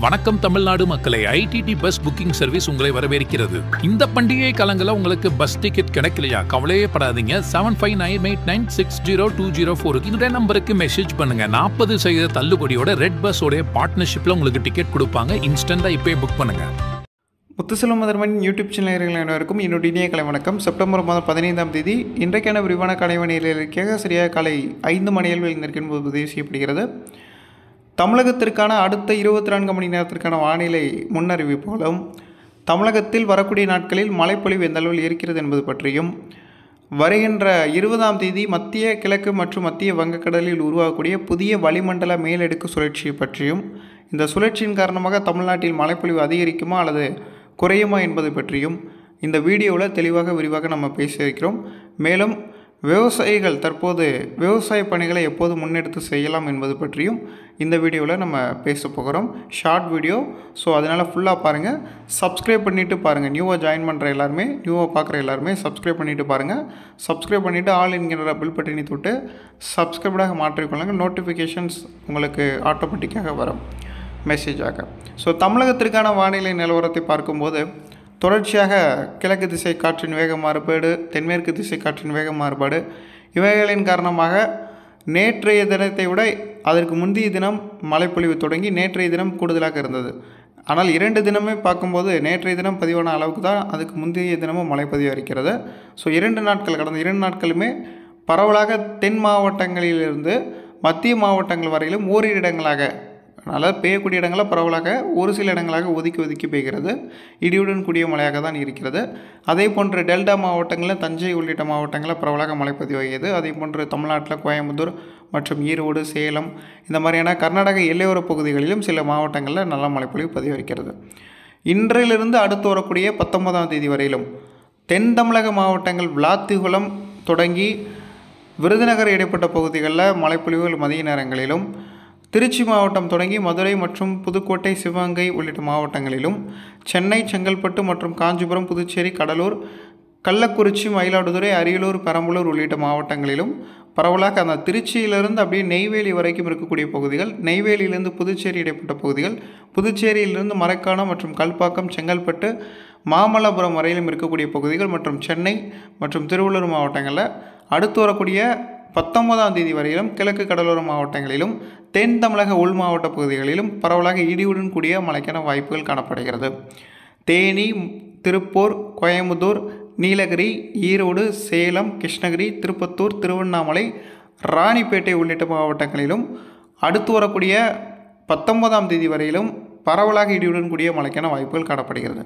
வணக்கம் தமிழ்நாடு மக்களே, IDD bus booking service உங்களை வரவேற்கிறது. இந்த பண்டிகை காலங்களில் உங்களுக்கு பஸ் டிக்கெட் கிடைக்கலையா? கவலையே படாதீங்க. 7598960204 இந்த நம்பருக்கு மெசேஜ் பண்ணுங்க. 40% தள்ளுபடியோட ரெட் பஸ்ஸோட பார்ட்னர்ஷிப்ல உங்களுக்கு டிக்கெட் கொடுப்பாங்க. இன்ஸ்டன்டா இப்பவே புக் பண்ணுங்க. முத்துசெல்வம் மதர்மன் யூடியூப் சேனல் அனைவருக்கும் என்னுடைய இனிய கலை வணக்கம். செப்டம்பர் மாதம் 15ஆம் தேதி இன்றைக்கான விரிவான கலைவணிகளுக்காக சரியாக காலை 5 மணியளவில் நிற்கும்போது பதிவு செய்யப்படுகிறது. தமிழகத்திற்கான அடுத்த 24 மணி நேரத்திற்கான வானிலை முன்னறிவிப்புகளும், தமிழகத்தில் வரக்கூடிய நாட்களில் மழைப்பொழிவு எந்த அளவில் இருக்கிறது என்பது பற்றியும், வருகின்ற 20ஆம் தேதி மத்திய கிழக்கு மற்றும் மத்திய வங்கக்கடலில் உருவாகக்கூடிய புதிய வளிமண்டல மேலடுக்கு சுழற்சியை பற்றியும், இந்த சுழற்சியின் காரணமாக தமிழ்நாட்டில் மழைப்பொழிவு அதிகரிக்குமா அல்லது குறையுமா என்பது பற்றியும் இந்த வீடியோவில் தெளிவாக விரிவாக நம்ம பேசியிருக்கிறோம். மேலும் விவசாயிகள் தற்போது விவசாய பணிகளை எப்போது முன்னெடுத்து செய்யலாம் என்பது பற்றியும் இந்த வீடியோவில் நம்ம பேச போகிறோம். ஷார்ட் வீடியோ, ஸோ அதனால் ஃபுல்லாக பாருங்கள். சப்ஸ்கிரைப் பண்ணிவிட்டு பாருங்கள். நியூவாக ஜாயின் பண்ணுற எல்லாருமே, நியூவாக பார்க்குற எல்லாருமே சப்ஸ்கிரைப் பண்ணிவிட்டு பாருங்கள். சப்ஸ்கிரைப் பண்ணிவிட்டு ஆல் என்கிற பில் பட்டனை தொட்டு சப்ஸ்கிரைப்டாக மாற்றிக்கொள்ளுங்கள். நோட்டிஃபிகேஷன்ஸ் உங்களுக்கு ஆட்டோமேட்டிக்காக வரும் மெசேஜாக. ஸோ தமிழகத்திற்கான வானிலை நிலவரத்தை பார்க்கும்போது, தொடர்ச்சியாக கிழக்கு திசை காற்றின் வேக மாறுபாடு, தென்மேற்கு திசை காற்றின் வேக மாறுபாடு இவைகளின் காரணமாக நேற்றைய தினத்தை விட அதற்கு முந்தைய தினம் மழைப்பொழிவு தொடங்கி நேற்றைய தினம் கூடுதலாக இருந்தது. ஆனால் 2 தினமே பார்க்கும்போது நேற்றைய தினம் பதிவான அளவுக்கு தான் அதுக்கு முந்தைய தினமும் மழை பதிவு இருக்கிறது. ஸோ 2 நாட்கள், கடந்த 2 நாட்களுமே பரவலாக தென் மாவட்டங்களிலிருந்து மத்திய மாவட்டங்கள் வரையிலும் ஓரிரு இடங்களாக, அதனால் பெய்யக்கூடிய இடங்களில் பரவலாக ஒரு சில இடங்களாக ஒதுக்கி பெய்கிறது. இடியுடன் கூடிய மழையாக தான் இருக்கிறது. அதே போன்று டெல்டா மாவட்டங்களில் தஞ்சை உள்ளிட்ட மாவட்டங்களில் பரவலாக மழை பதிவாகியது. அதே போன்று தமிழ்நாட்டில் கோயம்புத்தூர் மற்றும் ஈரோடு, சேலம் இந்த மாதிரியான கர்நாடக எல்லையோர பகுதிகளிலும் சில மாவட்டங்களில் நல்ல மழைப்பொழிவு பதிவாகிறது. இன்றிலிருந்து அடுத்து வரக்கூடிய 19ஆம் தேதி வரையிலும் தென் தமிழக மாவட்டங்கள் விளாத்திகுளம் தொடங்கி விருதுநகர் இடைப்பட்ட பகுதிகளில் மழைப்பொழிவுகள் மதிய நேரங்களிலும், திருச்சி மாவட்டம் தொடங்கி மதுரை மற்றும் புதுக்கோட்டை, சிவகங்கை உள்ளிட்ட மாவட்டங்களிலும், சென்னை, செங்கல்பட்டு மற்றும் காஞ்சிபுரம், புதுச்சேரி, கடலூர், கள்ளக்குறிச்சி, மயிலாடுதுறை, அரியலூர், பெரம்பலூர் உள்ளிட்ட மாவட்டங்களிலும் பரவலாக அந்த திருச்சியிலிருந்து அப்படியே நெய்வேலி வரைக்கும் இருக்கக்கூடிய பகுதிகள், நெய்வேலியிலிருந்து புதுச்சேரி இடைப்பட்ட பகுதிகள், புதுச்சேரியிலிருந்து மரக்காணம் மற்றும் கல்பாக்கம், செங்கல்பட்டு, மாமல்லபுரம் வரையிலும் இருக்கக்கூடிய பகுதிகள் மற்றும் சென்னை மற்றும் திருவள்ளூர் மாவட்டங்களில் அடுத்து வரக்கூடிய 19ஆம் தேதி வரையிலும் கிழக்கு கடலோர மாவட்டங்களிலும் தென் தமிழக உள் மாவட்ட பகுதிகளிலும் பரவலாக இடியுடன் கூடிய மழைக்கான வாய்ப்புகள் காணப்படுகிறது. தேனி, திருப்பூர், கோயம்புத்தூர், நீலகிரி, ஈரோடு, சேலம், கிருஷ்ணகிரி, திருப்பத்தூர், திருவண்ணாமலை, ராணிப்பேட்டை உள்ளிட்ட மாவட்டங்களிலும் அடுத்து வரக்கூடிய 19ஆம் தேதி வரையிலும் பரவலாக இடியுடன் கூடிய மழைக்கான வாய்ப்புகள் காணப்படுகிறது.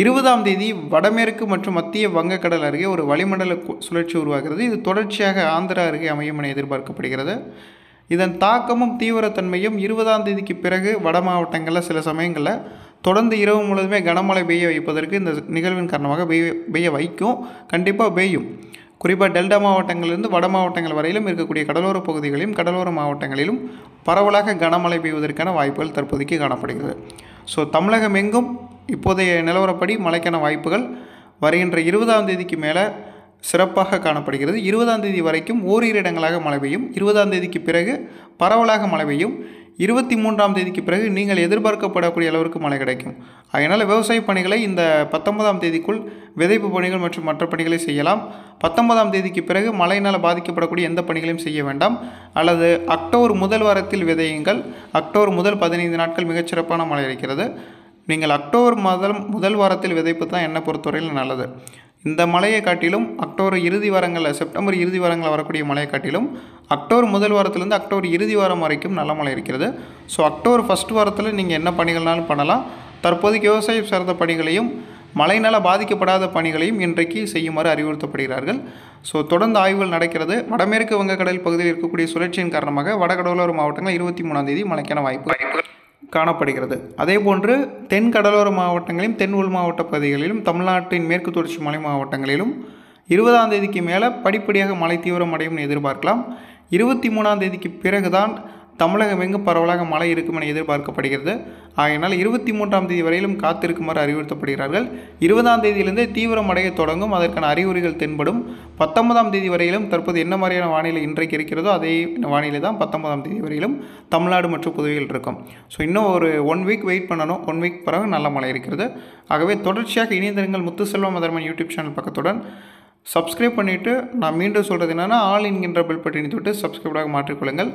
20ஆம் தேதி வடமேற்கு மற்றும் மத்திய வங்கக்கடல் அருகே ஒரு வளிமண்டல சுழற்சி உருவாகிறது. இது தொடர்ச்சியாக ஆந்திரா அருகே அமையும் என எதிர்பார்க்கப்படுகிறது. இதன் தாக்கமும் தீவிரத்தன்மையும் 20ஆம் தேதிக்கு பிறகு வட மாவட்டங்களில் சில சமயங்களில் தொடர்ந்து இரவு முழுவதுமே கனமழை பெய்ய வைப்பதற்கு இந்த நிகழ்வின் காரணமாக பெய்ய வைக்கும். கண்டிப்பாக பெய்யும். குறிப்பாக டெல்டா மாவட்டங்களிலிருந்து வட மாவட்டங்கள் வரையிலும் இருக்கக்கூடிய கடலோர பகுதிகளிலும் கடலோர மாவட்டங்களிலும் பரவலாக கனமழை பெய்வதற்கான வாய்ப்புகள் தற்போதைக்கு காணப்படுகிறது. ஸோ தமிழகம் எங்கும் இப்போதைய நிலவரப்படி மழைக்கான வாய்ப்புகள் வருகின்ற 20ஆம் தேதிக்கு மேலே சிறப்பாக காணப்படுகிறது. 20ஆம் தேதி வரைக்கும் ஓரிரு இடங்களாக மழை பெய்யும். 20ஆம் தேதிக்கு பிறகு பரவலாக மழை பெய்யும். 23ஆம் தேதிக்கு பிறகு நீங்கள் எதிர்பார்க்கப்படக்கூடிய அளவிற்கு மழை கிடைக்கும். அதனால் விவசாய பணிகளை இந்த 19ஆம் தேதிக்குள் விதைப்பு பணிகள் மற்றும் மற்ற பணிகளை செய்யலாம். 19ஆம் தேதிக்கு பிறகு மழையினால் பாதிக்கப்படக்கூடிய எந்த பணிகளையும் செய்ய வேண்டாம். அல்லது அக்டோபர் முதல் வாரத்தில் விதையுங்கள். அக்டோபர் முதல் 15 நாட்கள் மிகச்சிறப்பான மழை இருக்கிறது. நீங்கள் அக்டோபர் முதல் வாரத்தில் விதைப்பு தான் என்னை பொறுத்தவரையில் நல்லது. இந்த மழையை காட்டிலும் அக்டோபர் இறுதி வாரங்களில், செப்டம்பர் இறுதி வாரங்களில் வரக்கூடிய மழையை காட்டிலும் அக்டோபர் முதல் வாரத்திலிருந்து அக்டோபர் இறுதி வாரம் வரைக்கும் நல்ல மழை இருக்கிறது. ஸோ அக்டோபர் ஃபஸ்ட் வாரத்தில் நீங்கள் என்ன பணிகள்னாலும் பண்ணலாம். தற்போதைக்கு விவசாயம் சார்ந்த பணிகளையும் மழையினால் பாதிக்கப்படாத பணிகளையும் இன்றைக்கு செய்யுமாறு அறிவுறுத்தப்படுகிறார்கள். ஸோ தொடர்ந்து ஆய்வுகள் நடக்கிறது. வடமேற்கு வங்கக்கடல் பகுதியில் இருக்கக்கூடிய சுழற்சியின் காரணமாக வடகடலோர மாவட்டங்கள் 23ஆம் தேதி மழைக்கான வாய்ப்பு காணப்படுகிறது. அதே போன்று தென் கடலோர மாவட்டங்களிலும் தென் உள் மாவட்ட பகுதிகளிலும் தமிழ்நாட்டின் மேற்கு தொடர்ச்சி மலை மாவட்டங்களிலும் 20ஆம் தேதிக்கு மேலே படிப்படியாக மழை தீவிரமடையும் எதிர்பார்க்கலாம். 23ஆம் தேதிக்கு பிறகுதான் தமிழகம் எங்கும் பரவலாக மழை இருக்கும் என எதிர்பார்க்கப்படுகிறது. ஆகையினால் 23ஆம் தேதி வரையிலும் காத்திருக்குமாறு அறிவுறுத்தப்படுகிறார்கள். 20ஆம் தேதியிலிருந்தே தீவிரமடைய தொடங்கும், அதற்கான அறிகுறிகள் தென்படும். 19ஆம் தேதி வரையிலும் தற்போது என்ன மாதிரியான வானிலை இன்றைக்கு இருக்கிறதோ அதே வானிலை தான் 19ஆம் தேதி வரையிலும் தமிழ்நாடு மற்றும் புதுவையில் இருக்கும். ஸோ இன்னும் ஒரு 1 வீக் வெயிட் பண்ணணும். 1 வீக் பிறகு நல்ல மழை இருக்கிறது. ஆகவே தொடர்ச்சியாக இணைந்திருங்கள் முத்துசெல்வம் மதர்மன் யூடியூப் சேனல் பக்கத்துடன். சப்ஸ்கிரைப் பண்ணிவிட்டு நான் மீண்டும் சொல்கிறது என்னென்னா, ஆல் என்கின்ற பெல் பட்டனை தொட்டு சப்ஸ்கிரைபாக மாற்றிக்கொள்ளுங்கள்.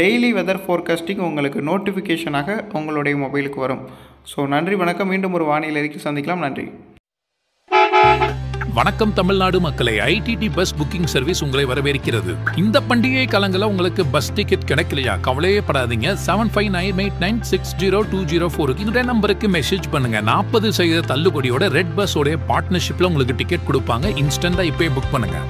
டெய்லி வெதர் ஃபோர்காஸ்டிங் உங்களுக்கு நோட்டிஃபிகேஷனாக உங்களுடைய மொபைலுக்கு வரும். ஸோ நன்றி, வணக்கம். மீண்டும் ஒரு வானிலை அறிக்கை சந்திக்கலாம். நன்றி. வணக்கம் தமிழ்நாடு மக்களே, ஐடிடி பஸ் புக்கிங் சர்வீஸ் உங்களை வரவேற்கிறது. இந்த பண்டிகை காலங்களில் உங்களுக்கு பஸ் டிக்கெட் கிடைக்கலையா? கவலையே படாதீங்க. 7598960204 இந்த நம்பருக்கு மெசேஜ் பண்ணுங்க. 40% தள்ளுபடியோட ரெட் பஸ் உடைய பார்ட்னர்ஷிப்ல உங்களுக்கு டிக்கெட் கொடுப்பாங்க. இன்ஸ்டன்டா இப்பவே புக் பண்ணுங்க.